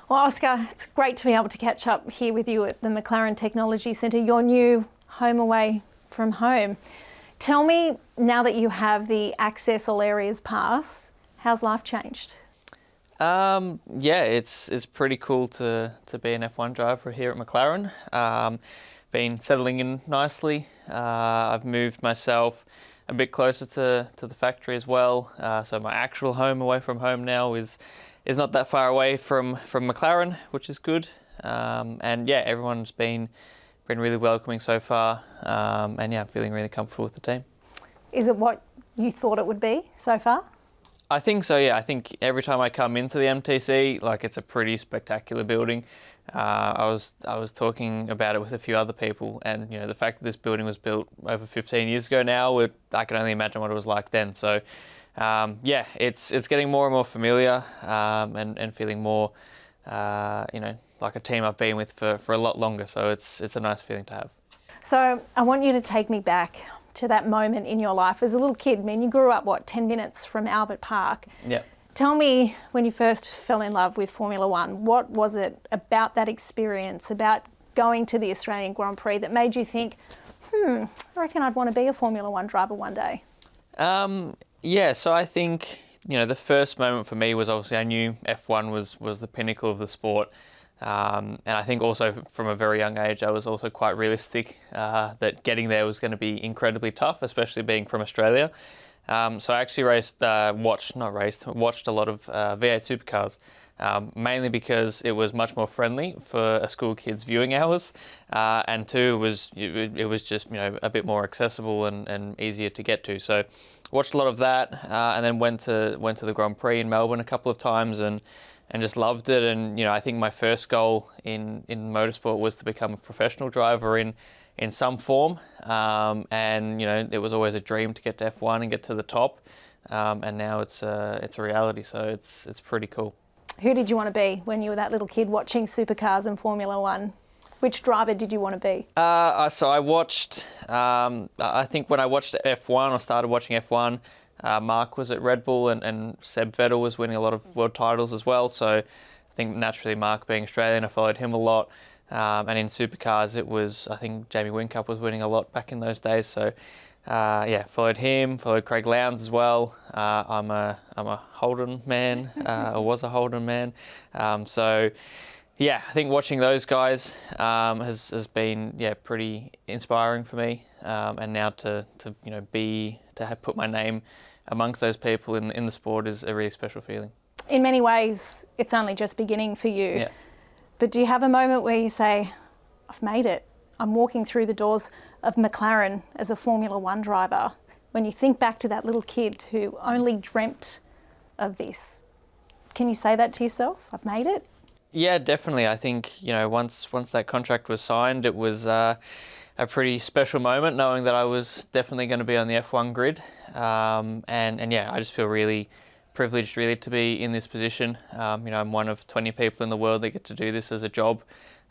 Well, Oscar, it's great to be able to catch up here with you at the McLaren Technology Centre, your new home away from home. Tell me, now that you have the Access All Areas pass, how's life changed? Yeah, it's pretty cool to be an F1 driver here at McLaren. Been settling in nicely. I've moved myself a bit closer to the factory as well. So my actual home away from home now is not that far away from McLaren, which is good. And yeah, everyone's been really welcoming so far. And yeah, I'm feeling really comfortable with the team. Is it what you thought it would be so far? I think so, yeah. I think every time I come into the MTC, like, it's a pretty spectacular building. I was talking about it with a few other people, and the fact that this building was built over 15 years ago now, I can only imagine what it was like then. So yeah, it's getting more and more familiar, and feeling more like a team I've been with for a lot longer. So it's a nice feeling to have. So I want you to take me back to that moment in your life as a little kid. I mean, you grew up, 10 minutes from Albert Park. Yeah. Tell me, when you first fell in love with Formula One, what was it about that experience, about going to the Australian Grand Prix, that made you think, I reckon I'd want to be a Formula One driver one day? Yeah, so I think, the first moment for me was, obviously I knew F1 was the pinnacle of the sport. And I think also from a very young age, I was also quite realistic that getting there was going to be incredibly tough, especially being from Australia. So I actually watched a lot of V8 supercars, mainly because it was much more friendly for a school kid's viewing hours, and two, it was just a bit more accessible and easier to get to. So watched a lot of that, and then went to the Grand Prix in Melbourne a couple of times and just loved it. And I think my first goal in motorsport was to become a professional driver in some form, and it was always a dream to get to F1 and get to the top, and now it's a reality. So it's pretty cool. Who did you want to be when you were that little kid watching supercars and Formula One? Which driver did you want to be? So I watched. I think when I watched F1 or started watching F1. Mark was at Red Bull and Seb Vettel was winning a lot of world titles as well. So I think naturally Mark being Australian, I followed him a lot. And in supercars, I think Jamie Whincup was winning a lot back in those days. So yeah, followed him, followed Craig Lowndes as well. I'm a Holden man, or was a Holden man. So yeah, I think watching those guys has been pretty inspiring for me. And now to have put my name amongst those people in the sport is a really special feeling. In many ways, it's only just beginning for you. Yeah. But do you have a moment where you say, I've made it, I'm walking through the doors of McLaren as a Formula One driver, when you think back to that little kid who only dreamt of this? Can you say that to yourself? I've made it? Yeah, definitely. I think, once that contract was signed, it was a pretty special moment, knowing that I was definitely going to be on the F1 grid. And yeah, I just feel really privileged really to be in this position. I'm one of 20 people in the world that get to do this as a job.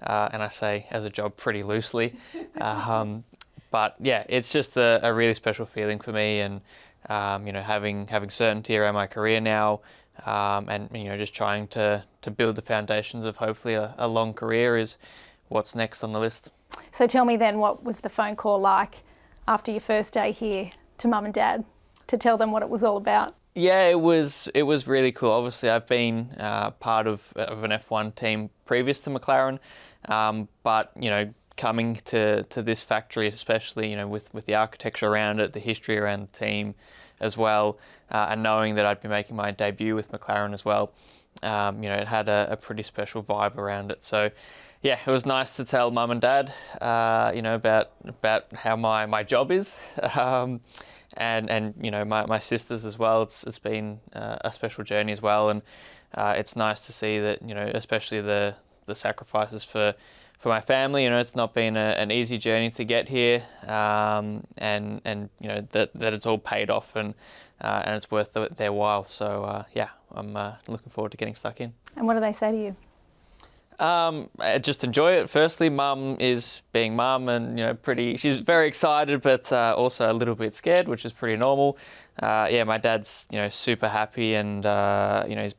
And I say as a job pretty loosely. But yeah, it's just a really special feeling for me, and having certainty around my career now, and just trying to build the foundations of hopefully a long career is what's next on the list. So tell me then, what was the phone call like after your first day here to Mum and Dad to tell them what it was all about? Yeah, it was really cool. Obviously, I've been part of an F1 team previous to McLaren, but coming to this factory, especially with the architecture around it, the history around the team as well, and knowing that I'd be making my debut with McLaren as well, it had a pretty special vibe around it. So yeah, it was nice to tell Mum and Dad, about how my job is, and my sisters as well. It's been a special journey as well, and it's nice to see that especially the sacrifices for my family. It's not been an easy journey to get here, and that it's all paid off, and it's worth their while. So yeah, I'm looking forward to getting stuck in. And what do they say to you? I just enjoy it. Firstly, Mum is being Mum, and she's very excited, but also a little bit scared, which is pretty normal. Yeah, my dad's super happy, and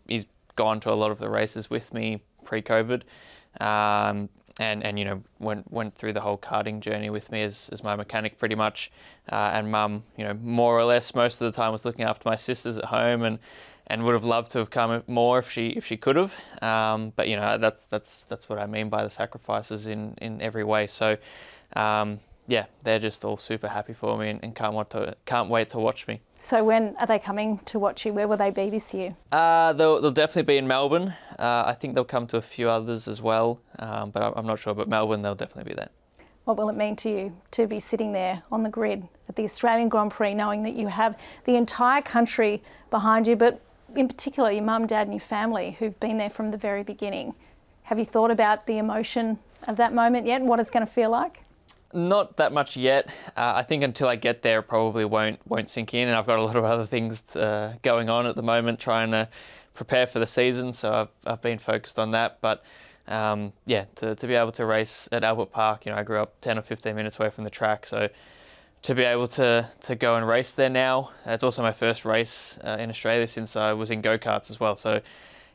he's gone to a lot of the races with me pre-COVID, and you know, went through the whole karting journey with me as my mechanic pretty much. And Mum, you know, more or less most of the time was looking after my sisters at home, and would have loved to have come more if she could have. But you know, that's what I mean by the sacrifices in every way. So yeah, they're just all super happy for me and can't wait to watch me. So when are they coming to watch you? Where will they be this year? They'll definitely be in Melbourne. I think they'll come to a few others as well, but I'm not sure. But Melbourne, they'll definitely be there. What will it mean to you to be sitting there on the grid at the Australian Grand Prix, knowing that you have the entire country behind you, but in particular your mum, dad and your family who've been there from the very beginning? Have you thought about the emotion of that moment yet and what it's going to feel like? Not that much yet. I think until I get there, it probably won't sink in. And I've got a lot of other things going on at the moment, trying to prepare for the season. So I've been focused on that. But yeah, to be able to race at Albert Park, you know, I grew up 10 or 15 minutes away from the track. So to be able to go and race there now, it's also my first race in Australia since I was in go-karts as well. So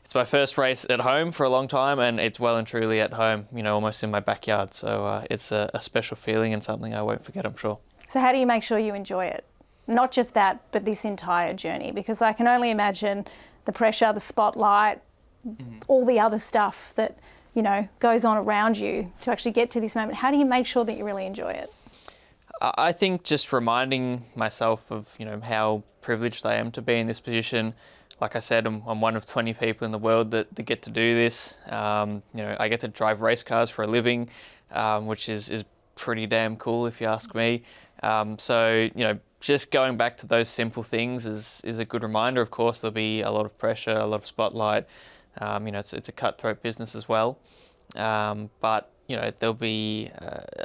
it's my first race at home for a long time, and it's well and truly at home, you know, almost in my backyard. So it's a special feeling and something I won't forget, I'm sure. So how do you make sure you enjoy it? Not just that, but this entire journey, because I can only imagine the pressure, the spotlight, all the other stuff that, you know, goes on around you to actually get to this moment. How do you make sure that you really enjoy it? I think just reminding myself of, you know, how privileged I am to be in this position. Like I said, I'm one of 20 people in the world that get to do this. You know, I get to drive race cars for a living, which is pretty damn cool if you ask me. So, you know, just going back to those simple things is a good reminder. Of course, there'll be a lot of pressure, a lot of spotlight. You know, it's a cutthroat business as well. But, you know, there'll be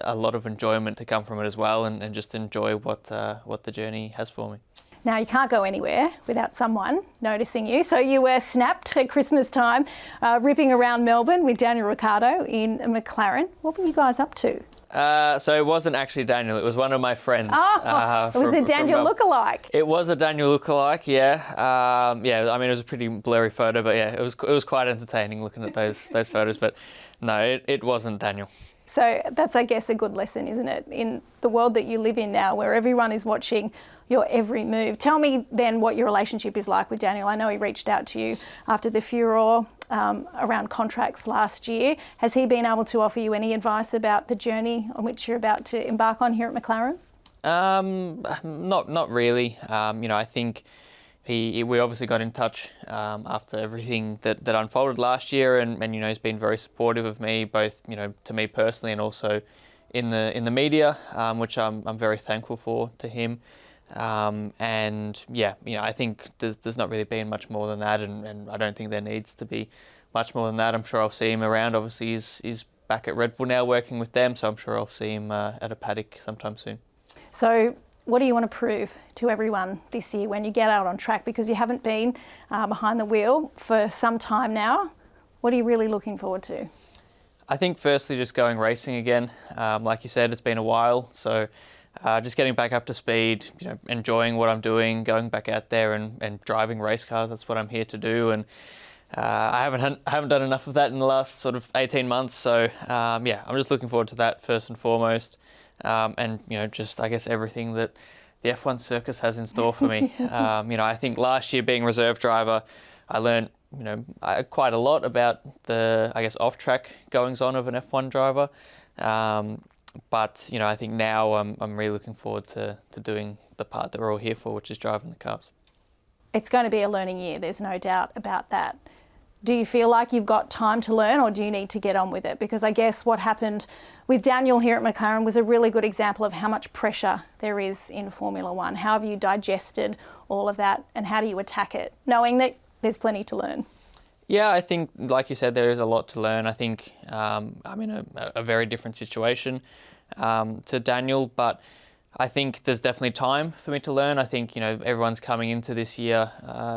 a lot of enjoyment to come from it as well, and just enjoy what the journey has for me. Now, you can't go anywhere without someone noticing you. So you were snapped at Christmas time, ripping around Melbourne with Daniel Ricciardo in a McLaren. What were you guys up to? So it wasn't actually Daniel, it was one of my friends. It was a Daniel lookalike. It was a Daniel lookalike, yeah. Yeah, I mean, it was a pretty blurry photo, but yeah, it was quite entertaining looking at those photos. But no, it wasn't Daniel. So that's, I guess, a good lesson, isn't it? In the world that you live in now, where everyone is watching your every move. Tell me then what your relationship is like with Daniel. I know he reached out to you after the furore around contracts last year. Has he been able to offer you any advice about the journey on which you're about to embark on here at McLaren? Not really. You know, I think we obviously got in touch after everything that unfolded last year, and you know, he's been very supportive of me, both, you know, to me personally and also in the media, which I'm very thankful for to him. And yeah, you know, I think there's not really been much more than that, and I don't think there needs to be much more than that. I'm sure I'll see him around. Obviously, he's back at Red Bull now working with them, so I'm sure I'll see him at a paddock sometime soon. So what do you want to prove to everyone this year when you get out on track? Because you haven't been behind the wheel for some time now. What are you really looking forward to? I think firstly just going racing again. Like you said, it's been a while, so just getting back up to speed, you know, enjoying what I'm doing, going back out there and driving race cars. That's what I'm here to do, and I haven't done enough of that in the last sort of 18 months. So yeah, I'm just looking forward to that first and foremost, and you know, just I guess everything that the F1 circus has in store for me. You know, I think last year being reserve driver, I learned, you know, quite a lot about the, I guess, off-track goings-on of an F1 driver. But, you know, I think now I'm really looking forward to doing the part that we're all here for, which is driving the cars. It's going to be a learning year, there's no doubt about that. Do you feel like you've got time to learn, or do you need to get on with it? Because I guess what happened with Daniel here at McLaren was a really good example of how much pressure there is in Formula One. How have you digested all of that, and how do you attack it, knowing that there's plenty to learn? Yeah, I think, like you said, there is a lot to learn. I think I'm in a very different situation to Daniel, but I think there's definitely time for me to learn. I think, you know, everyone's coming into this year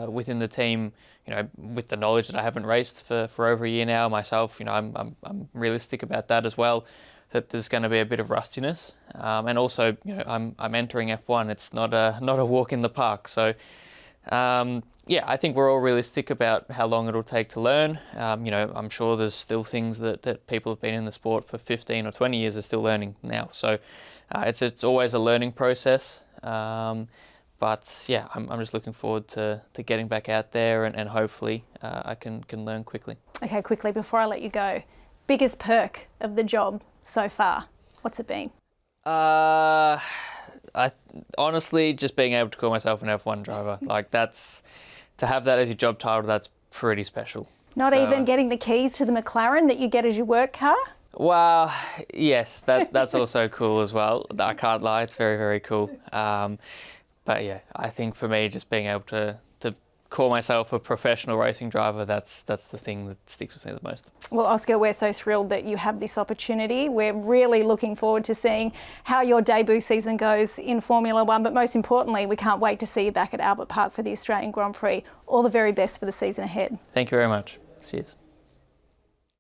within the team, you know, with the knowledge that I haven't raced for over a year now myself. You know, I'm realistic about that as well, that there's going to be a bit of rustiness, and also, you know, I'm entering F1. It's not a walk in the park, so Yeah, I think we're all realistic about how long it'll take to learn. I'm sure there's still things that people have been in the sport for 15 or 20 years are still learning now. So it's always a learning process. But yeah, I'm just looking forward to getting back out there and hopefully I can learn quickly. Okay, quickly, before I let you go, biggest perk of the job so far, what's it been? Honestly, just being able to call myself an F1 driver, to have that as your job title, that's pretty special. Not even getting the keys to the McLaren that you get as your work car? Well, yes, that's also cool as well. I can't lie, it's very, very cool. But yeah, I think for me, just being able to call myself a professional racing driver, that's the thing that sticks with me the most. Well, Oscar, we're so thrilled that you have this opportunity. We're really looking forward to seeing how your debut season goes in Formula One, but most importantly, we can't wait to see you back at Albert Park for the Australian Grand Prix. All the very best for the season ahead. Thank you very much. Cheers.